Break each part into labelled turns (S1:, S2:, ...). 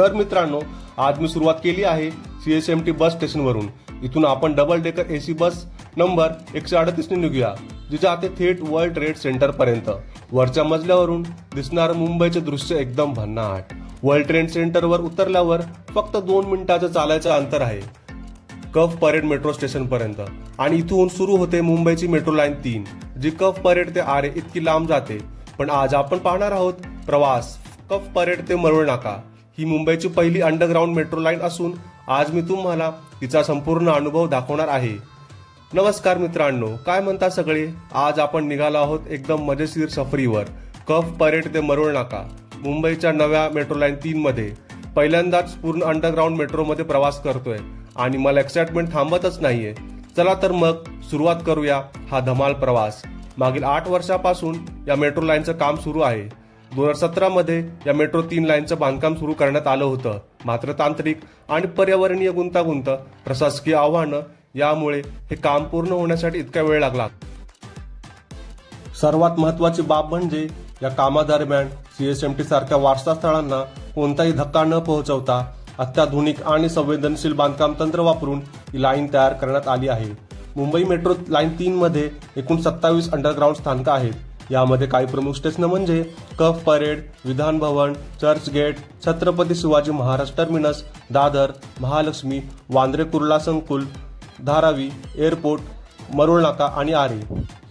S1: तर मित्रांनो, आज मी सुरुवात केली आहे CSMT बस स्टेशनवरून। इथून आपण डबल डेकर AC बस नंबर 138 ने निघूया, जी जाते थेट वर्ल्ड ट्रेड सेंटर पर्यंत। वरच्या मजल्यावरून दिसणारं मुंबईचे दृश्य एकदम भन्नाट। वर्ल्ड ट्रेड सेंटरवर उतरल्यावर फक्त 2 मिनिटांचं चालायचं अंतर आहे कफ परेड मेट्रो स्टेशन पर्यंत, आणि इथून सुरू होते मुंबईची मेट्रो लाईन 3, जी कफ परेड ते आरे इतकी लांब जाते। पण आज आपण पाहणार आहोत प्रवास कफ परेड ते मरोळ नाका। ही मुंबईची पहिली अंडरग्राउंड मेट्रो लाईन असून आज मी तुम्हाला तिचा संपूर्ण अनुभव दाखवणार आहे। नमस्कार मित्रांनो, काय म्हणता सगळे? आज आपण निघालो आहोत एकदम मजेशीर सफरीवर कफ परेड ते मरोळ नाका, मुंबईच्या नव्या मेट्रो लाईन 3 मध्ये। पहिल्यांदाच पूर्ण अंडरग्राउंड मेट्रो मध्ये प्रवास करतोय आणि मला एक्साइटमेंट थांबतच नाहीये। चला तर मग सुरुवात करूया हा धमाल प्रवास। मागील 8 वर्षापासून या मेट्रो लाईनचं काम सुरू आहे। 2017 मध्ये या मेट्रो 3 लाईनचं बांधकाम सुरू करण्यात आलं होतं, मात्र तांत्रिक आणि पर्यावरणीय गुंतागुंत, प्रशासकीय आव्हानं यामुळे हे काम पूर्ण होण्यासाठी इतका वेळ लागला। सर्वात महत्त्वाची बाब म्हणजे या कामादरम्यान CSMT सारख्या वारसा स्थळांना कोणताही धक्का न पोहोचवता अत्याधुनिक आणि संवेदनशील बांधकाम तंत्र वापरून ही लाईन तयार करण्यात आली आहे। मुंबई मेट्रो लाईन 3 मध्ये एकूण 27 अंडरग्राउंड स्थानकं आहेत। यामध्ये काही प्रमुख स्टेशन म्हणजे कफ परेड, विधान भवन, चर्च गेट, छत्रपती शिवाजी महाराज टर्मिनस, दादर, महालक्ष्मी, वांद्रे कुर्ला संकुल, धारावी, एअरपोर्ट, मरोळ नाका आणि आरे।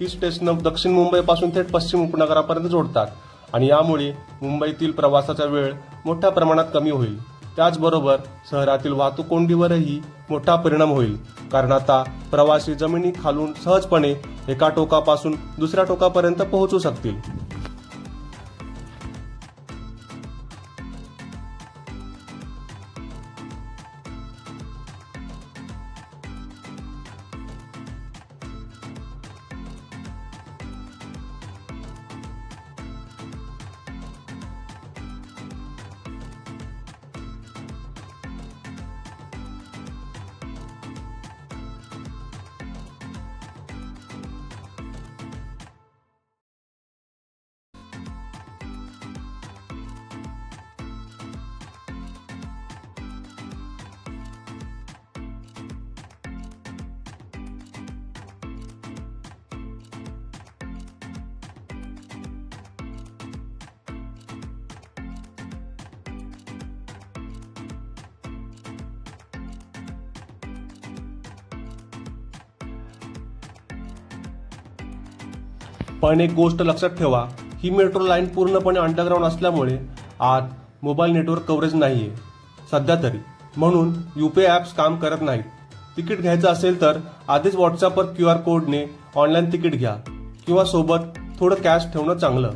S1: ही स्टेशन दक्षिण मुंबईपासून थेट पश्चिम उपनगरापर्यंत जोडतात आणि यामुळे मुंबईतील प्रवासाचा वेळ मोठ्या प्रमाणात कमी होईल। त्याचबरोबर शहरातील वाहतूक कोंडीवरही मोठा परिणाम होईल, कारण आता प्रवासी जमिनी खालून सहजपणे एका टोकापासून दुसऱ्या टोकापर्यंत पोहोचू शकतील। पण एक गोष्ट लक्षात ठेवा, ही मेट्रो लाईन पूर्णपणे अंडरग्राउंड असल्यामुळे आत मोबाईल नेटवर्क कव्हरेज नाहीये सध्या तरी, म्हणून UPI ॲप्स काम करत नाहीत। तिकीट घ्यायचं असेल तर आधीच व्हॉट्सअपवर QR कोडने ऑनलाईन तिकीट घ्या किंवा सोबत थोडं कॅश ठेवणं चांगलं।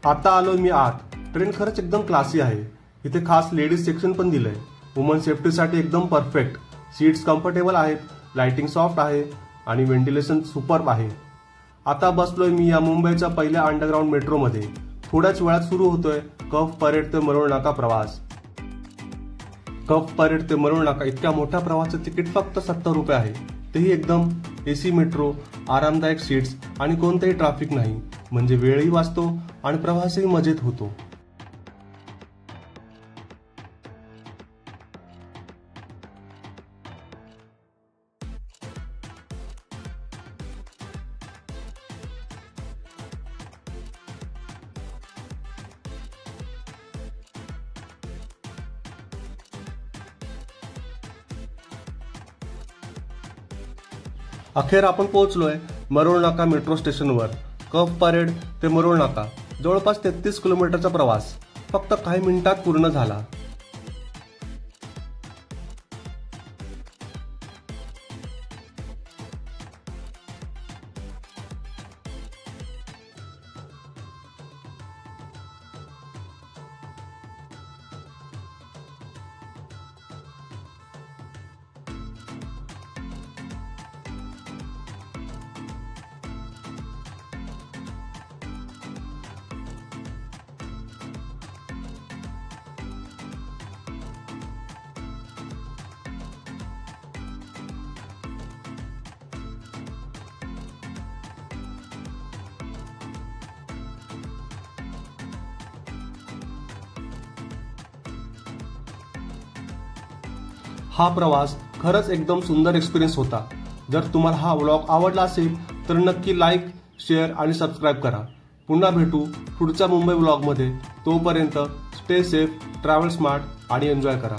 S1: आता आलोय मी आत. ट्रेन खरंच एकदम क्लासी आहे. इथे खास लेडीज सेक्शन पण दिलंय. वुमन सेफ्टीसाठी एकदम परफेक्ट. सीट्स कम्फर्टेबल आहेत, लाइटिंग सॉफ्ट आहे आणि व्हेंटिलेशन सुपर्ब आहे. आता बसलोय मी या मुंबईच्या पहिल्या अंडरग्राऊंड मेट्रोमध्ये. थोड्याच वेळात सुरू होतोय कफ परेड ते मरोळ नाका प्रवास. कफ परेड ते मरोळ नाका इतक्या मोठ्या प्रवासाचं तिकीट फक्त 70 रुपये आहे. तेही एकदम एसी मेट्रो, आरामदायक सीट्स आणि कोणतेही ट्रॅफिक नाही. म्हणजे वेळही वाचतो आणि प्रवासही मजेत होतो. अखेर आपण पोहोचलोय मरोळ नाका मेट्रो स्टेशनवर. कफ परेड ते मरोळ नाका जवळपास 33 किलोमीटरचा प्रवास फक्त काही मिनिटात पूर्ण झाला. हा प्रवास खरंच एकदम सुंदर एक्सपिरियन्स होता. जर तुम्हाला हा व्लॉग आवडला असेल तर नक्की लाईक, शेअर आणि सबस्क्राईब करा. पुन्हा भेटू पुढच्या मुंबई व्लॉगमध्ये. तोपर्यंत स्टे सेफ, ट्रॅव्हल स्मार्ट आणि एन्जॉय करा.